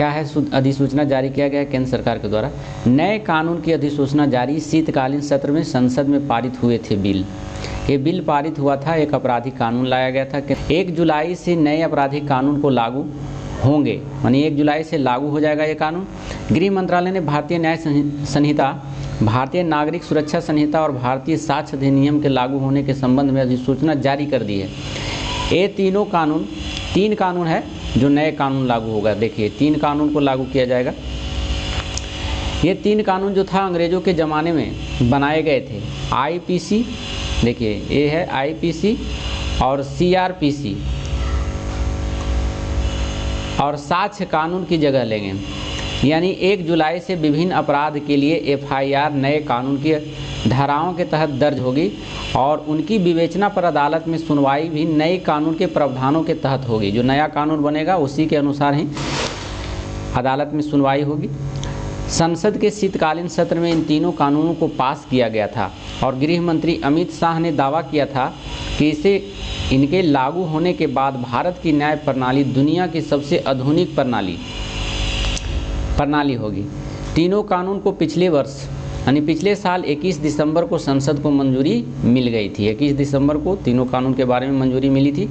क्या है अधिसूचना जारी किया गया है केंद्र सरकार के द्वारा। नए कानून की अधिसूचना जारी, शीतकालीन सत्र में संसद में पारित हुए थे बिल। ये बिल पारित हुआ था, एक आपराधिक कानून लाया गया था। 1 जुलाई से नए आपराधिक कानून को लागू होंगे, यानी 1 जुलाई से लागू हो जाएगा ये कानून। गृह मंत्रालय ने भारतीय न्याय संहिता, भारतीय नागरिक सुरक्षा संहिता और भारतीय साक्ष्य अधिनियम के लागू होने के संबंध में अधिसूचना जारी कर दी है। ये तीनों कानून, 3 कानून है जो नए कानून लागू होगा। देखिए 3 कानून को लागू किया जाएगा। ये 3 कानून जो था अंग्रेजों के ज़माने में बनाए गए थे। आईपीसी, देखिए ये है आईपीसी और सीआरपीसी, और साक्ष्य कानून की जगह लेंगे। यानी 1 जुलाई से विभिन्न अपराध के लिए एफआईआर नए कानून की धाराओं के तहत दर्ज होगी और उनकी विवेचना पर अदालत में सुनवाई भी नए कानून के प्रावधानों के तहत होगी। जो नया कानून बनेगा उसी के अनुसार ही अदालत में सुनवाई होगी। संसद के शीतकालीन सत्र में इन तीनों कानूनों को पास किया गया था और गृह मंत्री अमित शाह ने दावा किया था कि इनके लागू होने के बाद भारत की न्याय प्रणाली दुनिया की सबसे आधुनिक प्रणाली होगी। तीनों कानून को पिछले वर्ष यानी पिछले साल 21 दिसंबर को संसद को मंजूरी मिल गई थी। 21 दिसंबर को तीनों कानून के बारे में मंजूरी मिली थी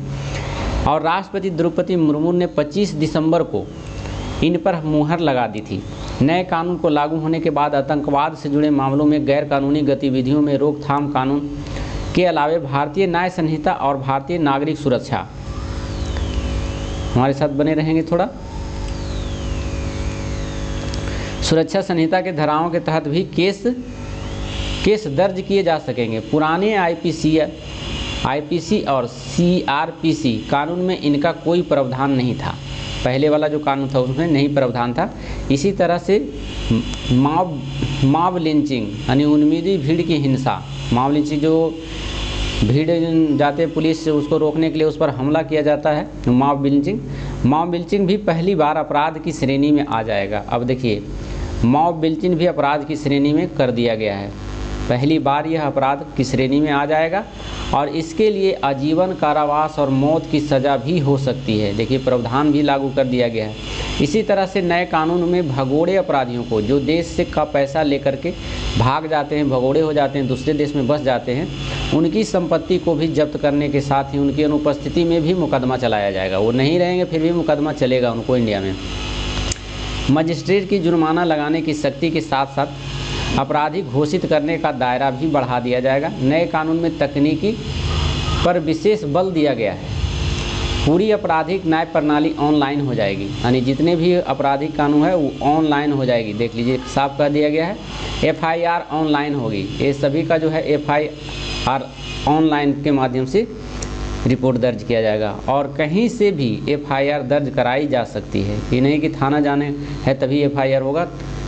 और राष्ट्रपति द्रौपदी मुर्मू ने 25 दिसंबर को इन पर मुहर लगा दी थी। नए कानून को लागू होने के बाद आतंकवाद से जुड़े मामलों में गैरकानूनी गतिविधियों में रोकथाम कानून के अलावे भारतीय न्याय संहिता और भारतीय नागरिक सुरक्षा, हमारे साथ बने रहेंगे थोड़ा, सुरक्षा संहिता के धाराओं के तहत भी केस दर्ज किए जा सकेंगे। पुराने आईपीसी और सीआरपीसी कानून में इनका कोई प्रावधान नहीं था। पहले वाला जो कानून था उसमें नहीं प्रावधान था। इसी तरह से मॉब लिंचिंग यानी उन्मीदी भीड़ की हिंसा, मॉब लिंचिंग जो भीड़ जाते पुलिस से उसको रोकने के लिए उस पर हमला किया जाता है, मॉब लिंचिंग भी पहली बार अपराध की श्रेणी में आ जाएगा। अब देखिए मॉब लिंचिंग भी अपराध की श्रेणी में कर दिया गया है, पहली बार यह अपराध की श्रेणी में आ जाएगा और इसके लिए आजीवन कारावास और मौत की सज़ा भी हो सकती है। देखिए प्रावधान भी लागू कर दिया गया है। इसी तरह से नए कानून में भगोड़े अपराधियों को, जो देश से का पैसा लेकर के भाग जाते हैं, भगोड़े हो जाते हैं, दूसरे देश में बस जाते हैं, उनकी संपत्ति को भी जब्त करने के साथ ही उनकी अनुपस्थिति में भी मुकदमा चलाया जाएगा। वो नहीं रहेंगे फिर भी मुकदमा चलेगा उनको इंडिया में। मजिस्ट्रेट की जुर्माना लगाने की शक्ति के साथ साथ अपराधी घोषित करने का दायरा भी बढ़ा दिया जाएगा। नए कानून में तकनीकी पर विशेष बल दिया गया है। पूरी आपराधिक न्याय प्रणाली ऑनलाइन हो जाएगी, यानी जितने भी आपराधिक कानून है वो ऑनलाइन हो जाएगी। देख लीजिए साफ कर दिया गया है, एफआईआर ऑनलाइन होगी। ये सभी का जो है एफआईआर ऑनलाइन के माध्यम से रिपोर्ट दर्ज किया जाएगा और कहीं से भी एफआईआर दर्ज कराई जा सकती है। ये नहीं कि थाना जाने है तभी एफआईआर होगा,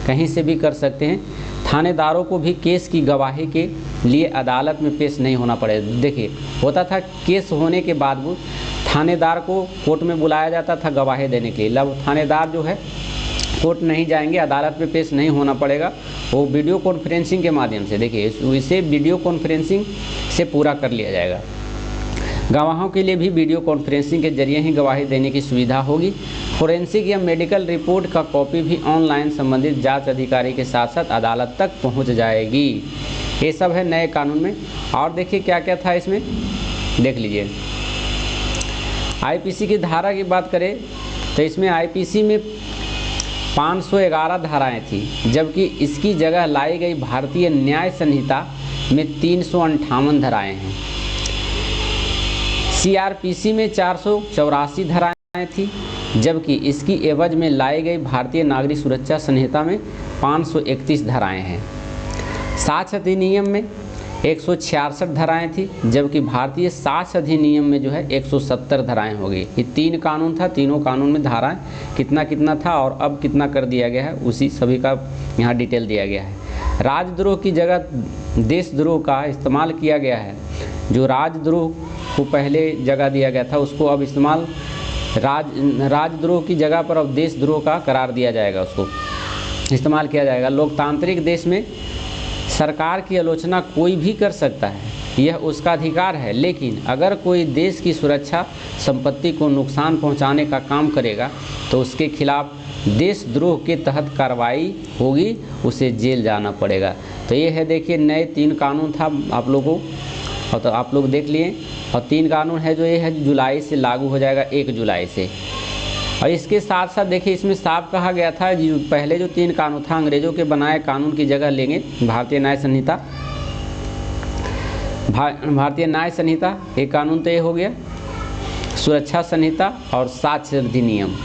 कहीं से भी कर सकते हैं। थानेदारों को भी केस की गवाही के लिए अदालत में पेश नहीं होना पड़ेगा। देखिए होता था केस होने के बाद वो थानेदार को कोर्ट में बुलाया जाता था गवाही देने के लिए। अब थानेदार जो है कोर्ट नहीं जाएंगे, अदालत में पेश नहीं होना पड़ेगा, वो वीडियो कॉन्फ्रेंसिंग के माध्यम से, देखिए इसे वीडियो कॉन्फ्रेंसिंग से पूरा कर लिया जाएगा। गवाहों के लिए भी वीडियो कॉन्फ्रेंसिंग के जरिए ही गवाही देने की सुविधा होगी। फोरेंसिक या मेडिकल रिपोर्ट का कॉपी भी ऑनलाइन संबंधित जांच अधिकारी के साथ साथ अदालत तक पहुंच जाएगी। ये सब है नए कानून में। और देखिए क्या क्या था इसमें, देख लीजिए। आईपीसी की धारा की बात करें तो इसमें आईपीसी में 511 धाराएं थी, जबकि इसकी जगह लाई गई भारतीय न्याय संहिता में 358 धाराएं हैं। सीआरपीसी में 484 धाराएं थी, जबकि इसकी एवज में लाई गई भारतीय नागरिक सुरक्षा संहिता में 531 धाराएं हैं। साक्ष्य अधिनियम में 166 धाराएं थी, जबकि भारतीय साक्ष्य अधिनियम में जो है 170 धाराएं हो गई। ये 3 कानून था, तीनों कानून में धाराएं कितना कितना था और अब कितना कर दिया गया है उसी सभी का यहाँ डिटेल दिया गया है। राजद्रोह की जगह देशद्रोह का इस्तेमाल किया गया है। जो राजद्रोह को पहले जगह दिया गया था उसको अब इस्तेमाल राजद्रोह की जगह पर अब देशद्रोह का करार दिया जाएगा, उसको इस्तेमाल किया जाएगा। लोकतांत्रिक देश में सरकार की आलोचना कोई भी कर सकता है, यह उसका अधिकार है, लेकिन अगर कोई देश की सुरक्षा संपत्ति को नुकसान पहुंचाने का काम करेगा तो उसके खिलाफ देशद्रोह के तहत कार्रवाई होगी उसे जेल जाना पड़ेगा। तो ये है, देखिए नए 3 कानून था आप लोगों को, और तो आप लोग देख लिए। और 3 कानून है जो ये है जुलाई से लागू हो जाएगा, 1 जुलाई से। और इसके साथ साथ देखिए इसमें साफ कहा गया था जो पहले जो 3 कानून था अंग्रेजों के बनाए कानून की जगह लेंगे भारतीय न्याय संहिता। भारतीय न्याय संहिता एक कानून तो ये हो गया, सुरक्षा संहिता और साक्ष्य अधिनियम।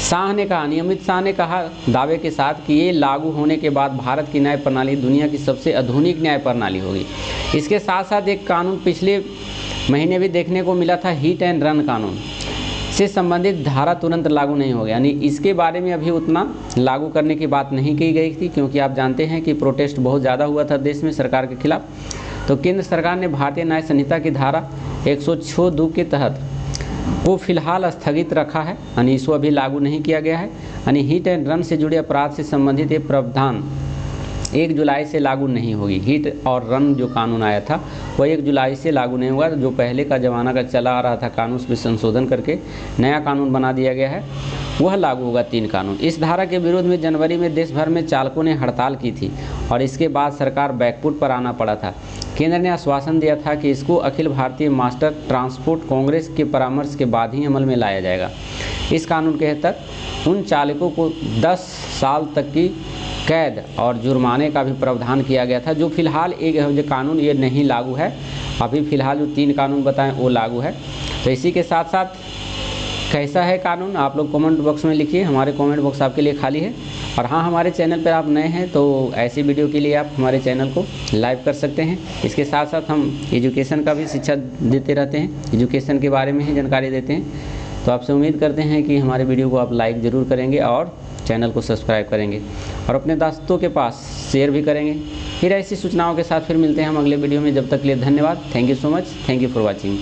शाह ने कहा, नियमित शाह ने कहा दावे के साथ कि ये लागू होने के बाद भारत की न्याय प्रणाली दुनिया की सबसे आधुनिक न्याय प्रणाली होगी। इसके साथ साथ एक कानून पिछले महीने भी देखने को मिला था, हिट एंड रन कानून से संबंधित धारा तुरंत लागू नहीं हो गया, यानी इसके बारे में अभी उतना लागू करने की बात नहीं की गई थी, क्योंकि आप जानते हैं कि प्रोटेस्ट बहुत ज़्यादा हुआ था देश में सरकार के खिलाफ। तो केंद्र सरकार ने भारतीय न्याय संहिता की धारा 106(2) के तहत वो फिलहाल स्थगित रखा है, यानी इसको अभी लागू नहीं किया गया है। यानी हिट एंड रन से जुड़े अपराध से संबंधित ये प्रावधान 1 जुलाई से लागू नहीं होगी। हिट और रन जो कानून आया था वह 1 जुलाई से लागू नहीं होगा। जो पहले का ज़माना का चला आ रहा था कानून, उसमें संशोधन करके नया कानून बना दिया गया है, वह लागू होगा 3 कानून। इस धारा के विरोध में जनवरी में देश भर में चालकों ने हड़ताल की थी और इसके बाद सरकार बैकफुट पर आना पड़ा था। केंद्र ने आश्वासन दिया था कि इसको अखिल भारतीय मास्टर ट्रांसपोर्ट कांग्रेस के परामर्श के बाद ही अमल में लाया जाएगा। इस कानून के तहत उन चालकों को 10 साल तक की कैद और जुर्माने का भी प्रावधान किया गया था। जो फिलहाल एक जो कानून ये नहीं लागू है, अभी फ़िलहाल जो 3 कानून बताएं वो लागू है। तो इसी के साथ साथ कैसा है कानून आप लोग कमेंट बॉक्स में लिखिए, हमारे कमेंट बॉक्स आपके लिए खाली है। और हाँ, हमारे चैनल पर आप नए हैं तो ऐसी वीडियो के लिए आप हमारे चैनल को लाइक कर सकते हैं। इसके साथ साथ हम एजुकेशन का भी शिक्षा देते रहते हैं, एजुकेशन के बारे में ही जानकारी देते हैं। तो आपसे उम्मीद करते हैं कि हमारे वीडियो को आप लाइक ज़रूर करेंगे और चैनल को सब्सक्राइब करेंगे और अपने दोस्तों के पास शेयर भी करेंगे। फिर ऐसी सूचनाओं के साथ फिर मिलते हैं हम अगले वीडियो में। जब तक के लिए धन्यवाद। Thank you so much. Thank you for watching.